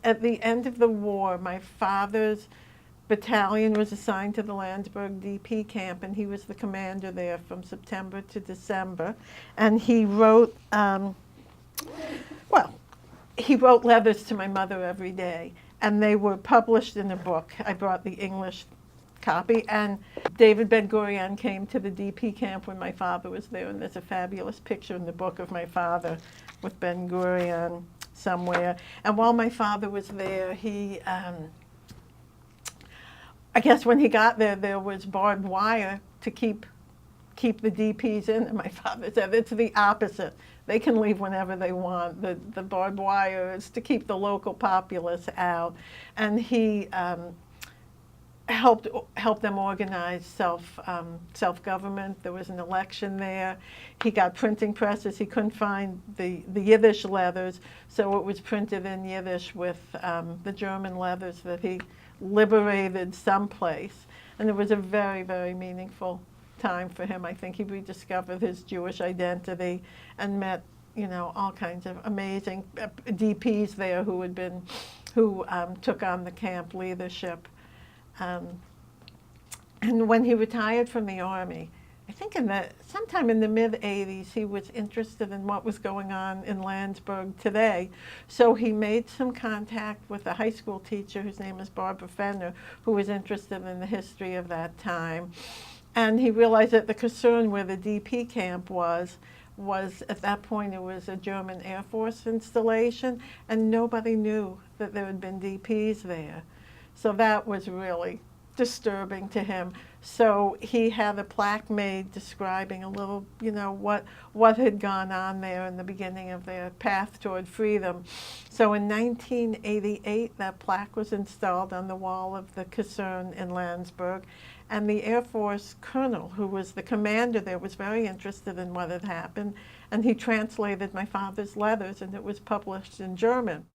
At the end of the war, my father's battalion was assigned to the Landsberg DP camp, and he was the commander there from September to December. And he wrote, he wrote letters to my mother every day, and they were published in a book. I brought the English copy, and David Ben-Gurion came to the DP camp when my father was there, and there's a fabulous picture in the book of my father with Ben-Gurion somewhere. And while my father was there, he, I guess when he got there, there was barbed wire to keep the DPs in. And my father said, it's the opposite. They can leave whenever they want. The barbed wire is to keep the local populace out. And he helped them organize self-government. There was an election there. He got printing presses. He couldn't find the Yiddish leathers, so it was printed in Yiddish with the German leathers that he liberated someplace. And it was a very, very meaningful time for him. I think he rediscovered his Jewish identity and met, all kinds of amazing DPs there who took on the camp leadership. And when he retired from the Army, I think sometime in the mid-'80s, he was interested in what was going on in Landsberg today. So he made some contact with a high school teacher whose name is Barbara Fenner, who was interested in the history of that time. And he realized that the Kaserne, where the DP camp was at that point, it was a German Air Force installation, and nobody knew that there had been DPs there. So that was really disturbing to him. So he had a plaque made describing a little, what had gone on there in the beginning of their path toward freedom. So in 1988, that plaque was installed on the wall of the Kaserne in Landsberg. And the Air Force colonel, who was the commander there, was very interested in what had happened. And he translated my father's letters, and it was published in German.